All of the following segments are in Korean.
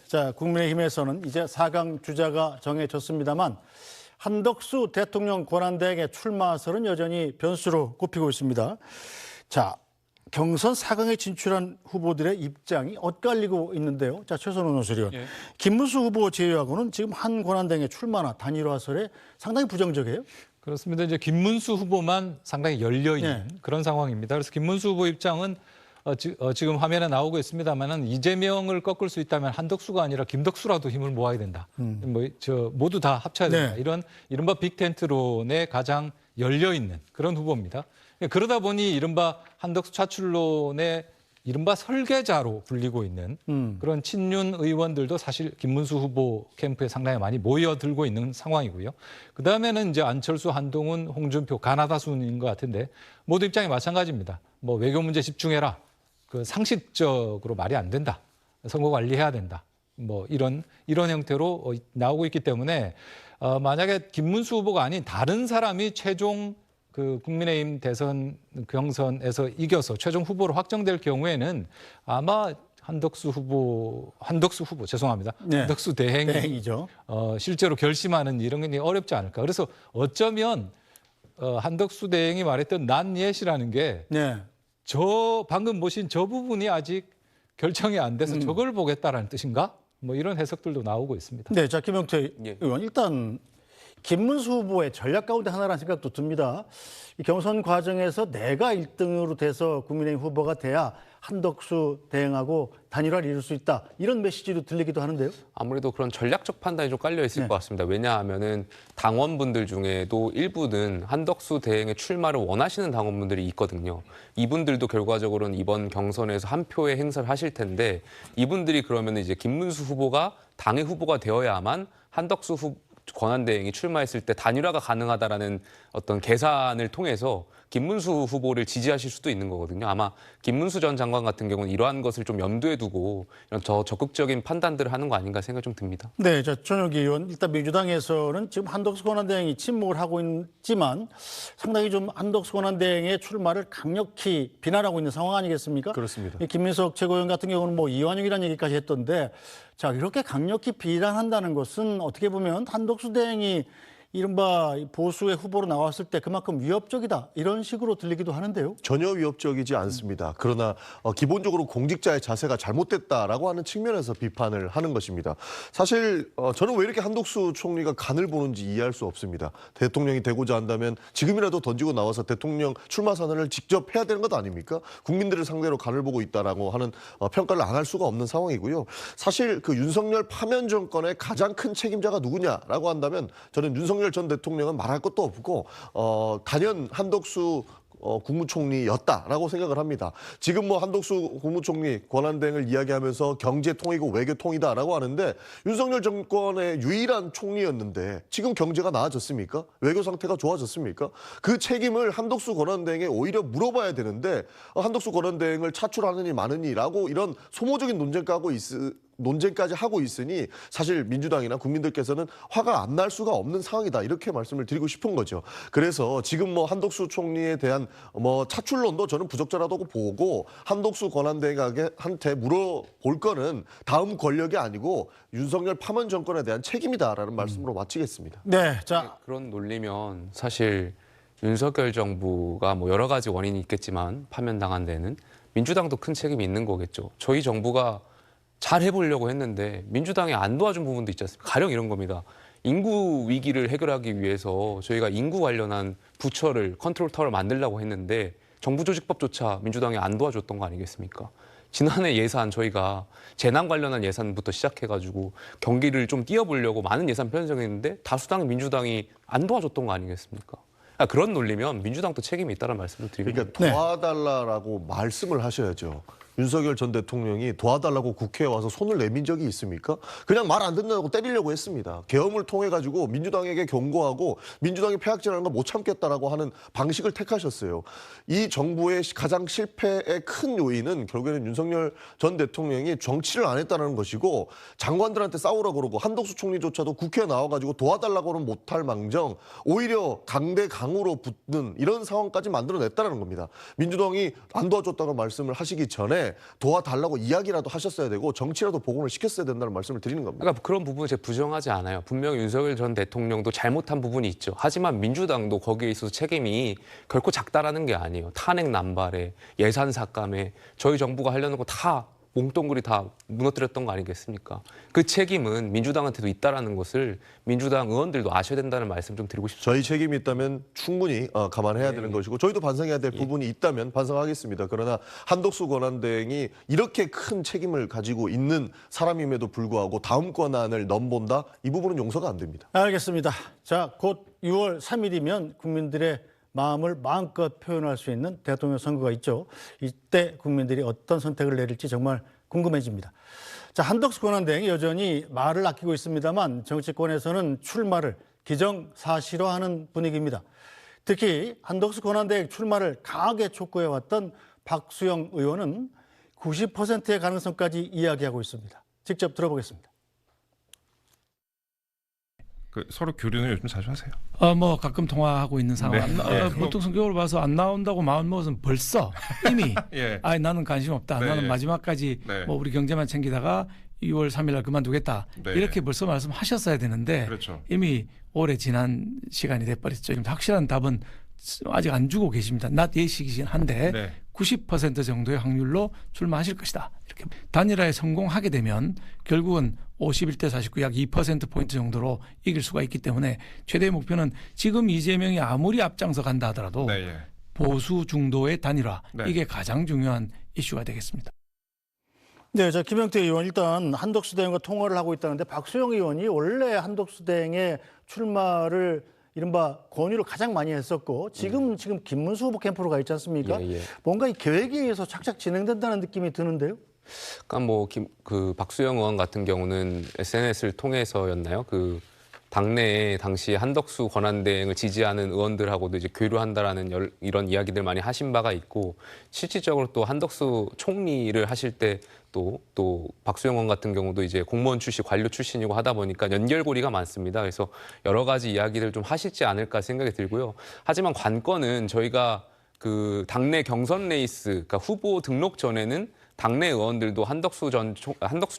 자, 국민의힘에서는 이제 4강 주자가 정해졌습니다만 한덕수 대통령 권한대행의 출마설은 여전히 변수로 꼽히고 있습니다. 자, 경선 4강에 진출한 후보들의 입장이 엇갈리고 있는데요. 자, 최선호 논설위원. 예. 김문수 후보 제외하고는 지금 한 권한대행의 출마나 단일화설에 상당히 부정적이에요. 그렇습니다. 이제 김문수 후보만 상당히 열려 있는 그런 상황입니다. 그래서 김문수 후보 입장은 지금 화면에 나오고 있습니다만은 이재명을 꺾을 수 있다면 한덕수가 아니라 김덕수라도 힘을 모아야 된다. 모두 다 합쳐야 된다. 네. 이런 이른바 빅텐트론에 가장 열려 있는 그런 후보입니다. 그러다 보니 이른바 한덕수 차출론의 이른바 설계자로 불리고 있는 그런 친윤 의원들도 사실 김문수 후보 캠프에 상당히 많이 모여들고 있는 상황이고요. 그다음에는 이제 안철수, 한동훈, 홍준표, 가나다 순인 것 같은데 모두 입장이 마찬가지입니다. 뭐 외교 문제 집중해라. 그 상식적으로 말이 안 된다. 선거 관리해야 된다. 뭐 이런 형태로 나오고 있기 때문에 만약에 김문수 후보가 아닌 다른 사람이 최종 그 국민의힘 대선 경선에서 이겨서 최종 후보로 확정될 경우에는 아마 한덕수 후보 죄송합니다. 네. 한덕수 대행이 대행이죠. 실제로 결심하는 이런 게 어렵지 않을까. 그래서 어쩌면 한덕수 대행이 말했던 난 옛이라는 게 네. 저 방금 보신 저 부분이 아직 결정이 안 돼서 저걸 보겠다라는 뜻인가? 뭐 이런 해석들도 나오고 있습니다. 네, 자, 김영태 의원. 일단 김문수 후보의 전략 가운데 하나라는 생각도 듭니다. 이 경선 과정에서 내가 1등으로 돼서 국민의힘 후보가 돼야 한덕수 대행하고 단일화를 이룰 수 있다. 이런 메시지도 들리기도 하는데요. 아무래도 그런 전략적 판단이 좀 깔려 있을 것 같습니다. 왜냐하면은 당원분들 중에도 일부는 한덕수 대행의 출마를 원하시는 당원분들이 있거든요. 이분들도 결과적으로는 이번 경선에서 한 표의 행사를 하실 텐데 이분들이 그러면 이제 김문수 후보가 당의 후보가 되어야만 한덕수 권한대행이 출마했을 때 단일화가 가능하다라는 어떤 계산을 통해서 김문수 후보를 지지하실 수도 있는 거거든요. 아마 김문수 전 장관 같은 경우는 이러한 것을 좀 염두에 두고 이런 더 적극적인 판단들을 하는 거 아닌가 생각이 좀 듭니다. 네, 자, 전혁기 의원. 일단 민주당에서는 지금 한덕수 권한대행이 침묵을 하고 있지만 상당히 좀 한덕수 권한대행의 출마를 강력히 비난하고 있는 상황 아니겠습니까? 그렇습니다. 이 김민석 최고위원 같은 경우는 뭐 이완용이라는 얘기까지 했던데, 자, 이렇게 강력히 비난한다는 것은 어떻게 보면 한덕수 대행이 이른바 보수의 후보로 나왔을 때 그만큼 위협적이다 이런 식으로 들리기도 하는데요. 전혀 위협적이지 않습니다. 그러나 기본적으로 공직자의 자세가 잘못됐다라고 하는 측면에서 비판을 하는 것입니다. 사실 저는 왜 이렇게 한덕수 총리가 간을 보는지 이해할 수 없습니다. 대통령이 되고자 한다면 지금이라도 던지고 나와서 대통령 출마 선언을 직접 해야 되는 것 아닙니까? 국민들을 상대로 간을 보고 있다라고 하는 평가를 안 할 수가 없는 상황이고요. 사실 그 윤석열 파면 정권의 가장 큰 책임자가 누구냐라고 한다면 저는 윤석열 전 대통령은 말할 것도 없고 단연 한덕수 국무총리였다라고 생각을 합니다. 지금 뭐 한덕수 국무총리 권한대행을 이야기하면서 경제통이고 외교통이다라고 하는데 윤석열 정권의 유일한 총리였는데 지금 경제가 나아졌습니까? 외교 상태가 좋아졌습니까? 그 책임을 한덕수 권한대행에 오히려 물어봐야 되는데 한덕수 권한대행을 차출하느니 마느니라고 이런 소모적인 논쟁까지 하고 있으니 사실 민주당이나 국민들께서는 화가 안 날 수가 없는 상황이다 이렇게 말씀을 드리고 싶은 거죠. 그래서 지금 뭐 한덕수 총리에 대한 뭐 차출론도 저는 부적절하다고 보고 한덕수 권한대행한테 물어볼 거는 다음 권력이 아니고 윤석열 파면 정권에 대한 책임이다라는 말씀으로 마치겠습니다. 네, 자, 그런 논리면 사실 윤석열 정부가 뭐 여러 가지 원인이 있겠지만 파면당한 데는 민주당도 큰 책임이 있는 거겠죠. 저희 정부가 잘 해보려고 했는데 민주당이 안 도와준 부분도 있지 않습니까? 가령 이런 겁니다. 인구 위기를 해결하기 위해서 저희가 인구 관련한 부처를 컨트롤타워를 만들려고 했는데 정부조직법조차 민주당이 안 도와줬던 거 아니겠습니까? 지난해 예산 저희가 재난 관련한 예산부터 시작해가지고 경기를 좀 띄워보려고 많은 예산 편성했는데 다수당 민주당이 안 도와줬던 거 아니겠습니까? 그런 논리면 민주당도 책임이 있다는 말씀을 드립니다. 그러니까 도와달라고 말씀을 하셔야죠. 윤석열 전 대통령이 도와달라고 국회에 와서 손을 내민 적이 있습니까? 그냥 말 안 듣는다고 때리려고 했습니다. 계엄을 통해 가지고 민주당에게 경고하고 민주당이 폐악질하는 거 못 참겠다라고 하는 방식을 택하셨어요. 이 정부의 가장 실패의 큰 요인은 결국에는 윤석열 전 대통령이 정치를 안 했다는 것이고 장관들한테 싸우라고 그러고 한덕수 총리조차도 국회에 나와가지고 도와달라고는 못할 망정 오히려 강대강으로 붙는 이런 상황까지 만들어냈다는 겁니다. 민주당이 안 도와줬다고 말씀을 하시기 전에 때문에 도와달라고 이야기라도 하셨어야 되고 정치라도 복원을 시켰어야 된다는 말씀을 드리는 겁니다. 그러니까 그런 부분을 제가 부정하지 않아요. 분명히 윤석열 전 대통령도 잘못한 부분이 있죠. 하지만 민주당도 거기에 있어서 책임이 결코 작다라는 게 아니에요. 탄핵 남발에 예산 삭감에 저희 정부가 하려는 거 다 몽동글이 다 무너뜨렸던 거 아니겠습니까? 그 책임은 민주당한테도 있다라는 것을 민주당 의원들도 아셔야 된다는 말씀 좀 드리고 싶습니다. 저희 책임이 있다면 충분히 감안해야 되는 것이고 저희도 반성해야 될 부분이 있다면 반성하겠습니다. 그러나 한덕수 권한대행이 이렇게 큰 책임을 가지고 있는 사람임에도 불구하고 다음 권한을 넘본다? 이 부분은 용서가 안 됩니다. 알겠습니다. 자, 곧 6월 3일이면 국민들의 마음을 마음껏 표현할 수 있는 대통령 선거가 있죠. 이때 국민들이 어떤 선택을 내릴지 정말 궁금해집니다. 자, 한덕수 권한대행이 여전히 말을 아끼고 있습니다만 정치권에서는 출마를 기정사실화하는 분위기입니다. 특히 한덕수 권한대행 출마를 강하게 촉구해왔던 박수영 의원은 90%의 가능성까지 이야기하고 있습니다. 직접 들어보겠습니다. 서로 교류는 요즘 자주 하세요? 뭐 가끔 통화하고 있는 상황. 보통 성격을 봐서 안 나온다고 마음 먹으면 벌써 이미 예. 나는 관심 없다. 네. 나는 마지막까지 네. 뭐 우리 경제만 챙기다가 2월 3일 날 그만두겠다. 네. 이렇게 벌써 말씀하셨어야 되는데 그렇죠. 이미 오래 지난 시간이 돼버렸죠. 지금 확실한 답은 아직 안 주고 계십니다. 낮 예식이긴 한데 네. 90% 정도의 확률로 출마하실 것이다. 이렇게 단일화에 성공하게 되면 결국은 51대 49 약 2%포인트 정도로 이길 수가 있기 때문에 최대의 목표는 지금 이재명이 아무리 앞장서 간다 하더라도 네, 예. 보수 중도의 단일화 네. 이게 가장 중요한 이슈가 되겠습니다. 네, 자 김영태 의원 일단 한덕수 대행과 통화를 하고 있다는데 박수영 의원이 원래 한덕수 대행의 출마를 이른바 권유를 가장 많이 했었고 지금 김문수 후보 캠프로 가 있지 않습니까? 예, 예. 뭔가 이 계획에 의해서 착착 진행된다는 느낌이 드는데요. 그러니까 그 박수영 의원 같은 경우는 SNS를 통해서였나요? 그 당내에 당시 한덕수 권한대행을 지지하는 의원들하고도 이제 교류한다라는 이런 이야기들 많이 하신 바가 있고 실질적으로 또 한덕수 총리를 하실 때 또 박수영 의원 같은 경우도 이제 공무원 출신, 관료 출신이고 하다 보니까 연결고리가 많습니다. 그래서 여러 가지 이야기를 좀 하실지 않을까 생각이 들고요. 하지만 관건은 저희가 그 당내 경선 레이스, 그러니까 후보 등록 전에는 당내 의원들도 한덕수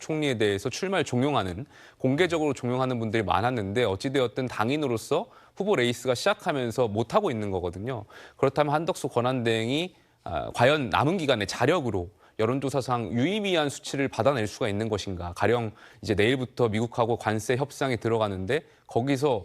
총리에 대해서 출마를 종용하는 공개적으로 종용하는 분들이 많았는데 어찌되었든 당인으로서 후보 레이스가 시작하면서 못하고 있는 거거든요. 그렇다면 한덕수 권한대행이 과연 남은 기간에 자력으로 여론조사상 유의미한 수치를 받아낼 수가 있는 것인가. 가령 이제 내일부터 미국하고 관세 협상에 들어가는데 거기서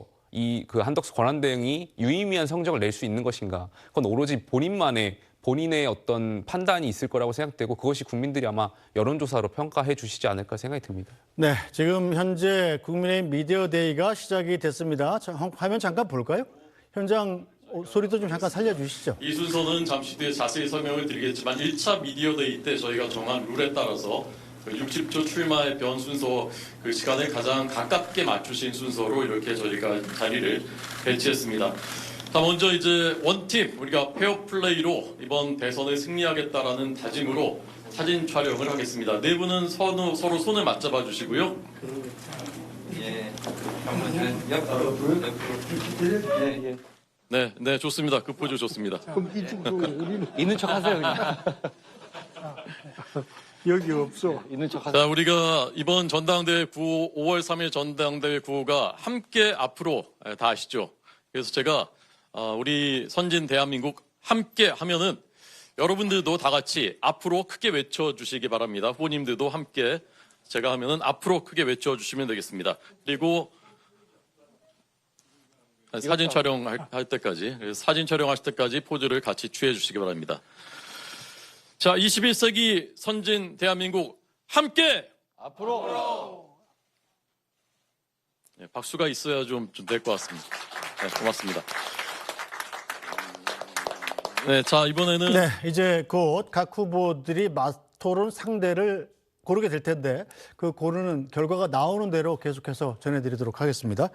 그 한덕수 권한대행이 유의미한 성적을 낼 수 있는 것인가. 그건 오로지 본인의 어떤 판단이 있을 거라고 생각되고 그것이 국민들이 아마 여론조사로 평가해 주시지 않을까 생각이 듭니다. 네, 지금 현재 국민의힘 미디어데이가 시작이 됐습니다. 자, 화면 잠깐 볼까요? 현장 소리도 좀 잠깐 살려주시죠. 이 순서는 잠시 뒤에 자세히 설명을 드리겠지만 1차 미디어데이 때 저희가 정한 룰에 따라서 60초 출마의 변 순서 그 시간을 가장 가깝게 맞추신 순서로 이렇게 저희가 자리를 배치했습니다. 자, 먼저 이제 원팀 우리가 페어플레이로 이번 대선을 승리하겠다라는 다짐으로 사진 촬영을 하겠습니다. 네 분은 서로 손을 맞잡아 주시고요. 예, 한번 옆으로. 예, 예. 네, 좋습니다. 그 포즈 좋습니다. 있는 척 하세요, 그냥. 여기 없어. 있는 척 하세요. 자, 우리가 이번 전당대회 구호, 5월 3일 전당대회 구호가 함께 앞으로 다 아시죠? 그래서 제가 우리 선진 대한민국 함께 하면은 여러분들도 다 같이 앞으로 크게 외쳐주시기 바랍니다. 후보님들도 함께 제가 하면은 앞으로 크게 외쳐주시면 되겠습니다. 그리고 사진 촬영할 때까지, 사진 촬영하실 때까지 포즈를 같이 취해 주시기 바랍니다. 자, 21세기 선진 대한민국 함께 앞으로. 네, 박수가 있어야 좀 될 것 같습니다. 네, 고맙습니다. 네, 자, 이번에는 네, 이제 곧 각 후보들이 토론 상대를 고르게 될 텐데 그 고르는 결과가 나오는 대로 계속해서 전해드리도록 하겠습니다.